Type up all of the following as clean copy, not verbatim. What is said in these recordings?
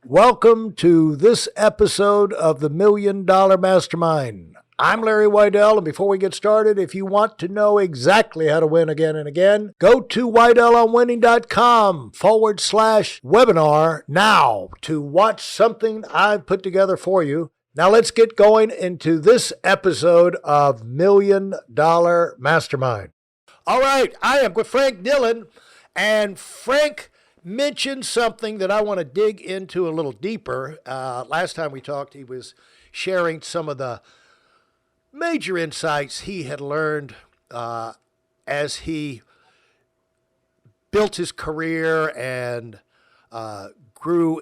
Welcome to this episode of the $1 Million Mastermind. I'm Larry Weidel, and before we get started, if you want to know exactly how to win again and again, go to weidelonwinning.com/webinar now to watch something I've put together for you. Now let's get going into this episode of $1 Million Mastermind. All right, I am with Frank Dillon, and Frank mentioned something that I want to dig into a little deeper. Last time we talked, he was sharing some of the major insights he had learned as he built his career and grew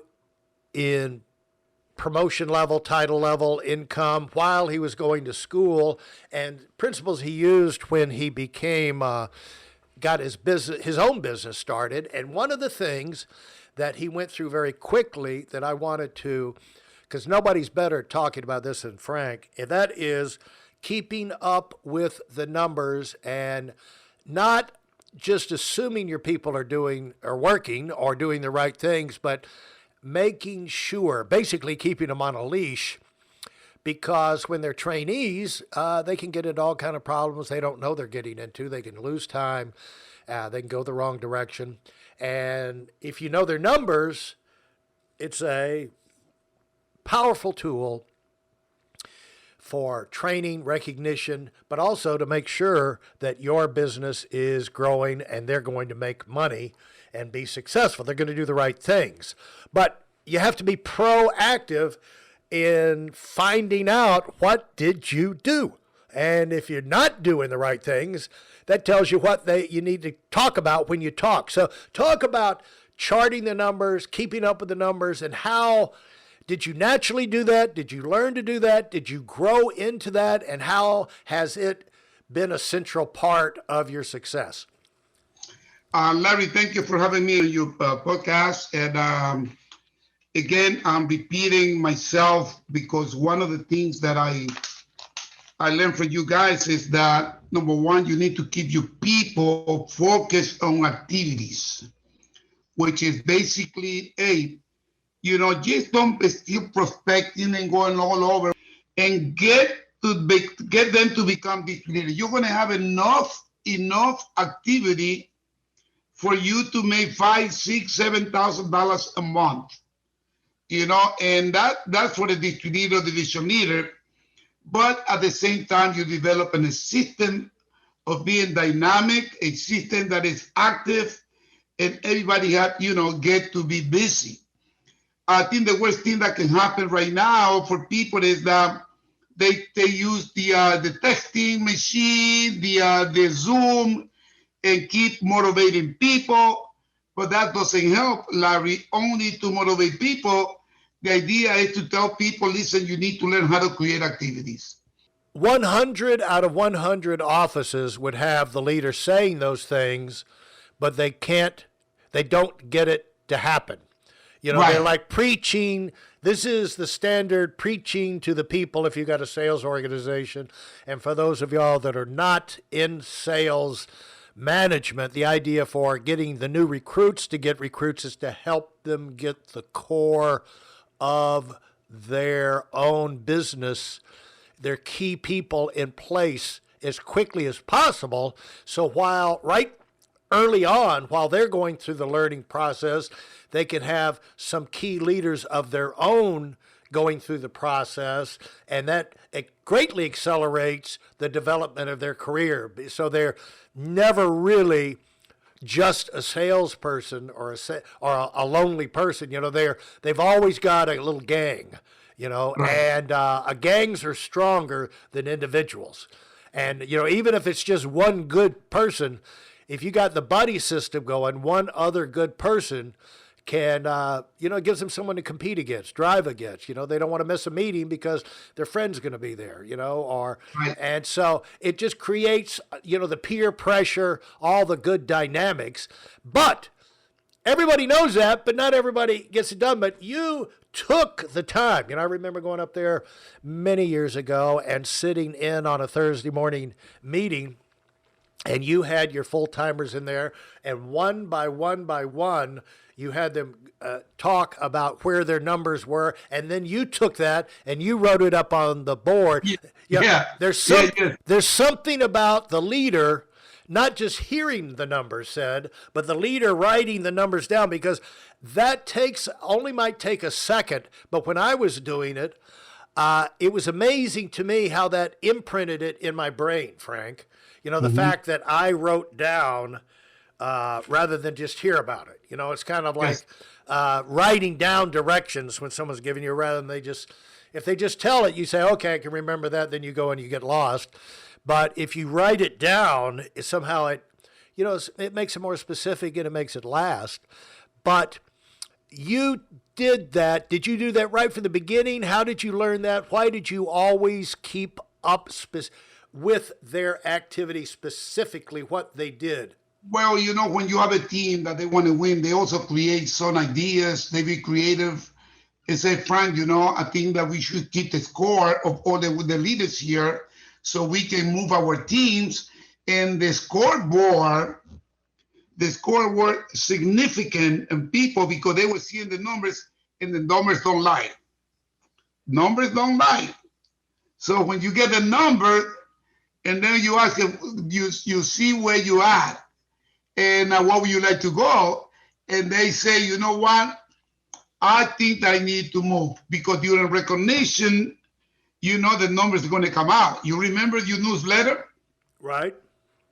in promotion level, title level, income while he was going to school, and principles he used when he became got his own business started. And one of the things that he went through very quickly that I wanted to, because nobody's better at talking about this than Frank, and that is keeping up with the numbers and not just assuming your people are working or doing the right things, but making sure, basically keeping them on a leash, because when they're trainees, they can get into all kind of problems they don't know they're getting into. They can lose time. They can go the wrong direction. And if you know their numbers, it's a powerful tool for training, recognition, but also to make sure that your business is growing and they're going to make money and be successful. They're going to do the right things. But you have to be proactive in finding out, what did you do? And if you're not doing the right things, that tells you what you need to talk about when you talk. So talk about charting the numbers, keeping up with the numbers, and how did you naturally do that? Did you learn to do that? Did you grow into that? And how has it been a central part of your success? Larry, thank you for having me on your podcast. And again, I'm repeating myself because one of the things that I learned from you guys is that, number one, you need to keep your people focused on activities, which is basically, just don't be still prospecting and going all over and get them to become distributed. You're going to have enough activity for you to make $5,000, $6,000, $7,000 a month. And that's for the distributor, the division leader. But at the same time, you develop a system of being dynamic, a system that is active, and everybody get to be busy. I think the worst thing that can happen right now for people is that they use the texting machine, the Zoom, and keep motivating people. But that doesn't help, Larry, only to motivate people. The idea is to tell people, listen, you need to learn how to create activities. 100 out of 100 offices would have the leader saying those things, but they don't get it to happen. Right. They're like preaching. This is the standard preaching to the people if you got a sales organization. And for those of y'all that are not in sales management, the idea for getting the new recruits to get recruits is to help them get the core of their own business, their key people in place as quickly as possible. So right early on, while they're going through the learning process, they can have some key leaders of their own going through the process, and it greatly accelerates the development of their career. So they're never really just a salesperson or a lonely person. They've always got a little gang. And gangs are stronger than individuals. And even if it's just one good person, if you got the buddy system going, one other good person can, it gives them someone to compete against, drive against. They don't want to miss a meeting because their friend's going to be there, Right. And so it just creates, the peer pressure, all the good dynamics. But everybody knows that, but not everybody gets it done. But you took the time. I remember going up there many years ago and sitting in on a Thursday morning meeting, and you had your full-timers in there, and one by one, You had them talk about where their numbers were, and then you took that and you wrote it up on the board. Yeah. There's something about the leader, not just hearing the numbers said, but the leader writing the numbers down, because that might take a second. But when I was doing it, it was amazing to me how that imprinted it in my brain, Frank. The fact that I wrote down rather than just hear about it. It's kind of like writing down directions when someone's giving you, rather than if they just tell it, you say, okay, I can remember that, then you go and you get lost. But if you write it down, it makes it more specific and it makes it last. But you did that. Did you do that right from the beginning? How did you learn that? Why did you always keep up with their activity, specifically what they did? Well, when you have a team that they want to win, they also create some ideas. They be creative. And say, Frank, I think that we should keep the score of all the leaders here so we can move our teams. And the scoreboard significant in people, because they were seeing the numbers, and the numbers don't lie. Numbers don't lie. So when you get the number, and then you ask them, you see where you at, and what would you like to go? And they say, you know what? I think I need to move, because during recognition, the numbers are going to come out. You remember your newsletter? Right.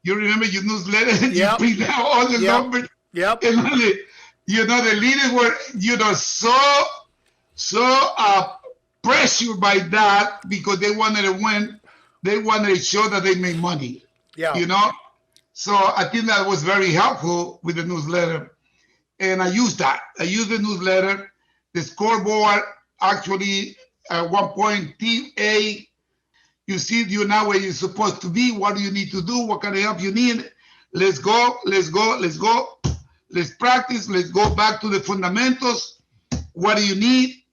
You remember your newsletter? Yep. You print out all the numbers. Yep. And the leaders were, so pressured by that, because they wanted to win. They wanted to show that they made money. Yeah. So I think that was very helpful with the newsletter. And I used that. I used the newsletter, the scoreboard. Actually, at one point, Team A, you see you now where you're supposed to be. What do you need to do? What kind of help you need? Let's go. Let's practice. Let's go back to the fundamentals. What do you need?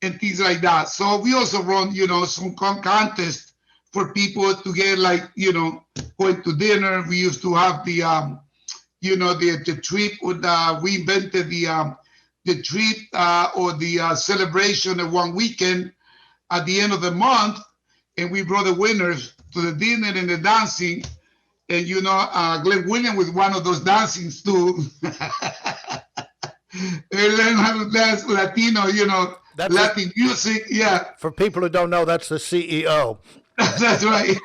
And things like that. So we also run, some contests for people to get, going to dinner. We used to have the trip. We invented the trip or the celebration of one weekend at the end of the month, and we brought the winners to the dinner and the dancing. And Glenn Williams was one of those dancings too. They learn how to dance Latino, Latin music. Yeah. For people who don't know, that's the CEO. That's right.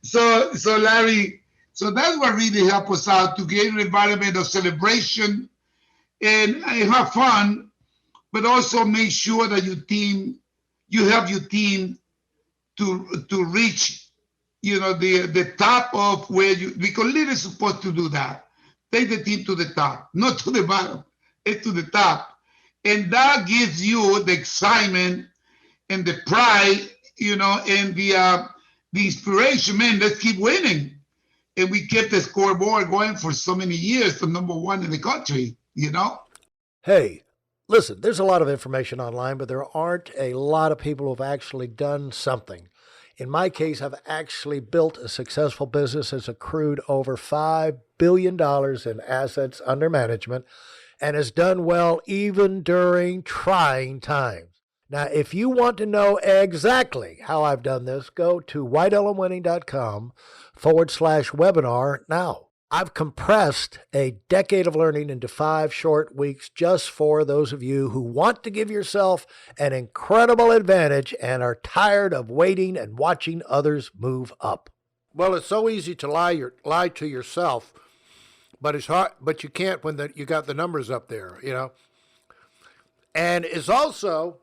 So Larry, that's what really helped us out, to get an environment of celebration and have fun, but also make sure that you help your team to reach, the top of where because leaders are supposed to do that. Take the team to the top, not to the bottom, it's to the top. And that gives you the excitement and the pride, and the inspiration. Man, let's keep winning. And we kept the scoreboard going for so many years, to number one in the country, Hey, listen, there's a lot of information online, but there aren't a lot of people who have actually done something. In my case, I've actually built a successful business that's accrued over $5 billion in assets under management and has done well even during trying times. Now, if you want to know exactly how I've done this, go to whitelmwinning.com/webinar now. I've compressed a decade of learning into 5 short weeks just for those of you who want to give yourself an incredible advantage and are tired of waiting and watching others move up. Well, it's so easy to lie to yourself, but it's hard. But you can't when you got the numbers up there, And it's also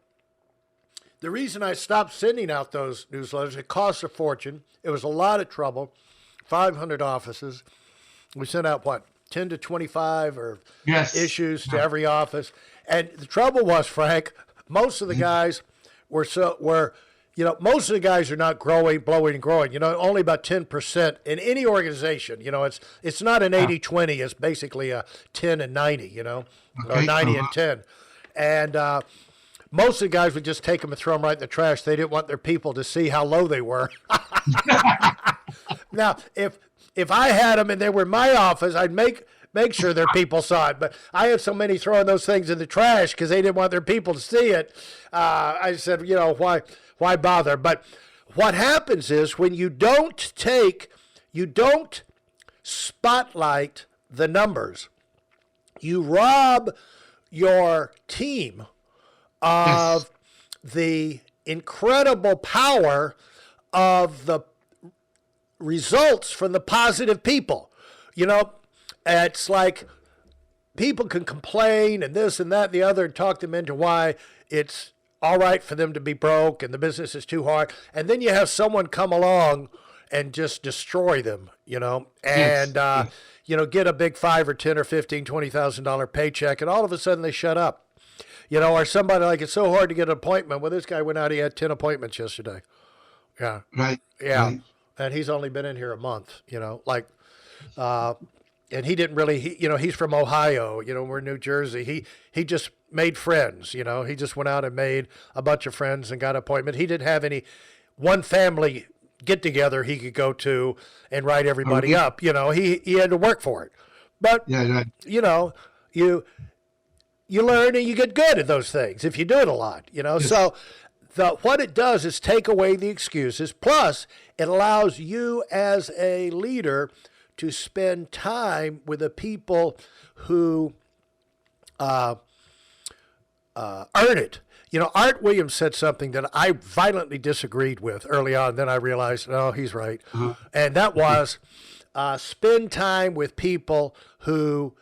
the reason I stopped sending out those newsletters. It cost a fortune. It was a lot of trouble. 500 offices. We sent out, 10 to 25 issues to every office. And the trouble was, Frank, most of the guys most of the guys are not blowing and growing. Only about 10% in any organization. It's not an 80-20. It's basically a 10 and 90, or 90 and 10. And most of the guys would just take them and throw them right in the trash. They didn't want their people to see how low they were. Now, if I had them and they were in my office, I'd make make sure their people saw it. But I had so many throwing those things in the trash because they didn't want their people to see it. I said, why bother? But what happens is when you don't spotlight the numbers, you rob your team of the incredible power of the results from the positive people. It's like people can complain and this and that and the other and talk them into why it's all right for them to be broke and the business is too hard. And then you have someone come along and just destroy them, and, get a big $5 or $10 or $15, $20,000 paycheck. And all of a sudden they shut up, or somebody like, it's so hard to get an appointment. Well, this guy went out, he had 10 appointments yesterday. Yeah. Right. Yeah. Right. And he's only been in here a month, and he didn't really, he's from Ohio, we're in New Jersey. He just made friends, he just went out and made a bunch of friends and got an appointment. He didn't have one family get together he could go to and write everybody up. He had to work for it. But, right. You learn and you get good at those things if you do it a lot, Yes. So what it does is take away the excuses. Plus, it allows you as a leader to spend time with the people who earn it. Art Williams said something that I violently disagreed with early on. Then I realized, no, he's right. And that was spend time with people who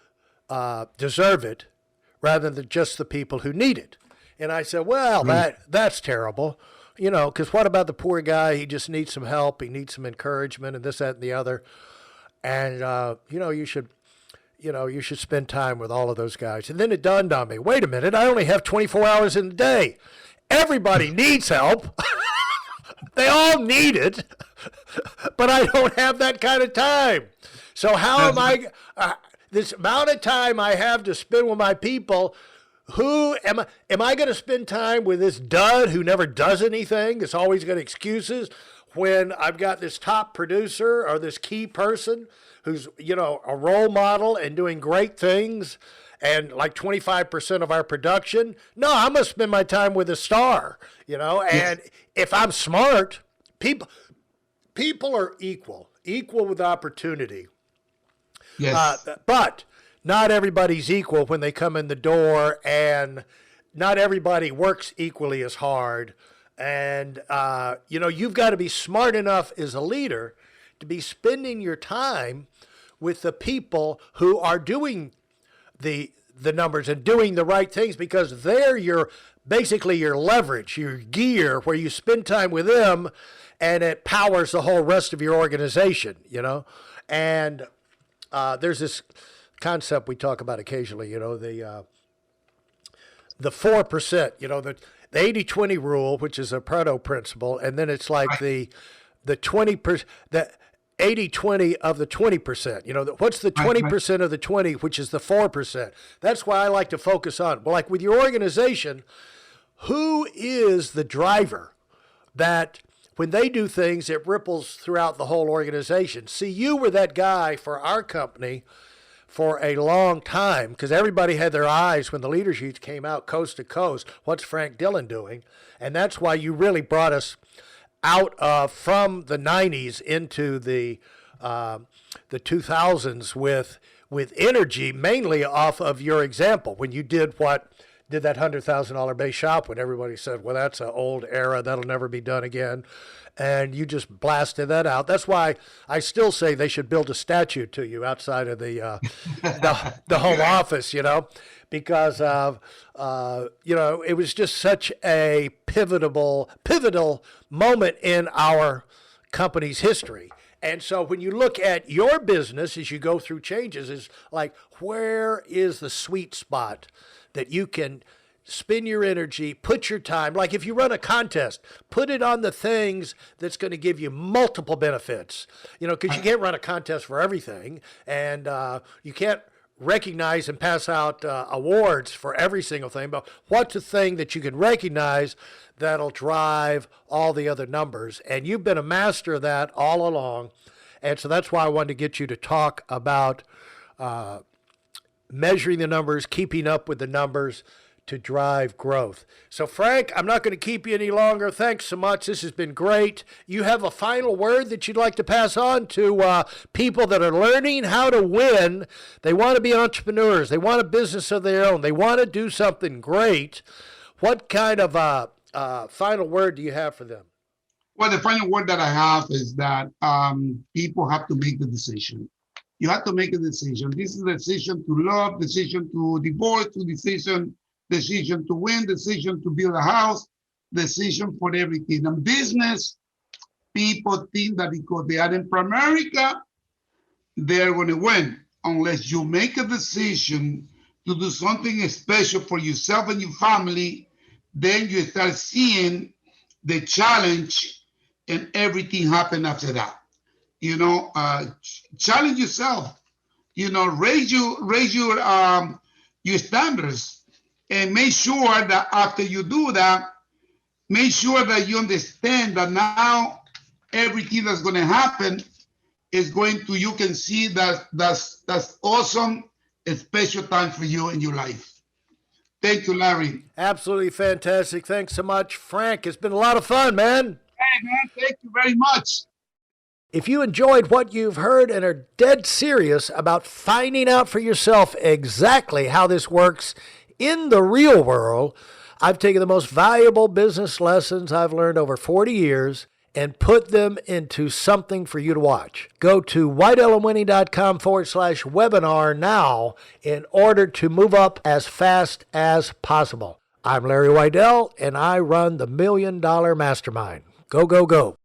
deserve it rather than just the people who need it. And I said, well, that's terrible, because what about the poor guy? He just needs some help. He needs some encouragement and this, that, and the other. And, you should spend time with all of those guys. And then it dawned on me, wait a minute, I only have 24 hours in the day. Everybody needs help. They all need it, but I don't have that kind of time. So how am I, this amount of time I have to spend with my people, who am I going to spend time with this dud who never does anything, that's always got excuses, when I've got this top producer or this key person who's, a role model and doing great things and like 25% of our production? No, I'm going to spend my time with a star, and if I'm smart, people are equal with opportunity. Yes. But not everybody's equal when they come in the door, and not everybody works equally as hard. And, you've got to be smart enough as a leader to be spending your time with the people who are doing the numbers and doing the right things, because they're basically your leverage, your gear, where you spend time with them and it powers the whole rest of your organization, And there's this concept we talk about occasionally, the 4%, the 80-20 rule, which is a Pareto principle, and then it's like the 20%, the 80-20 of the 20%. What's the 20% of the 20, which is the 4%? That's why I like to focus on. Well, like with your organization, who is the driver that when they do things, it ripples throughout the whole organization? See, you were that guy for our company for a long time, because everybody had their eyes when the leader sheets came out coast to coast. What's Frank Dillon doing? And that's why you really brought us out from the 90s into the 2000s with energy, mainly off of your example. When you did that $100,000 base shop, when everybody said, well, that's an old era, that'll never be done again. And you just blasted that out. That's why I still say they should build a statue to you outside of the home office, because it was just such a pivotal moment in our company's history. And so when you look at your business as you go through changes, is like, where is the sweet spot that you can spend your energy, put your time, like if you run a contest, put it on the things that's going to give you multiple benefits, because you can't run a contest for everything, and you can't recognize and pass out awards for every single thing, but what's the thing that you can recognize that'll drive all the other numbers? And you've been a master of that all along, and so that's why I wanted to get you to talk about measuring the numbers, keeping up with the numbers to drive growth. So, Frank, I'm not going to keep you any longer. Thanks so much. This has been great. You have a final word that you'd like to pass on to people that are learning how to win. They want to be entrepreneurs. They want a business of their own. They want to do something great. What kind of final word do you have for them? Well, the final word that I have is that people have to make the decision. You have to make a decision. This is a decision to love, decision to divorce, decision to win, decision to build a house, decision for everything. And business, people think that because they are in America, they're going to win. Unless you make a decision to do something special for yourself and your family, then you start seeing the challenge and everything happen after that. Challenge yourself, raise your standards, and make sure that after you do that, make sure that you understand that now everything that's going to happen is you can see that's awesome, a special time for you in your life. Thank you, Larry. Absolutely fantastic. Thanks so much, Frank. It's been a lot of fun, man. Hey, man, thank you very much. If you enjoyed what you've heard and are dead serious about finding out for yourself exactly how this works in the real world, I've taken the most valuable business lessons I've learned over 40 years and put them into something for you to watch. Go to whiteelemwinning.com/webinar now in order to move up as fast as possible. I'm Larry Weidel, and I run the $1 Million Mastermind. Go, go, go.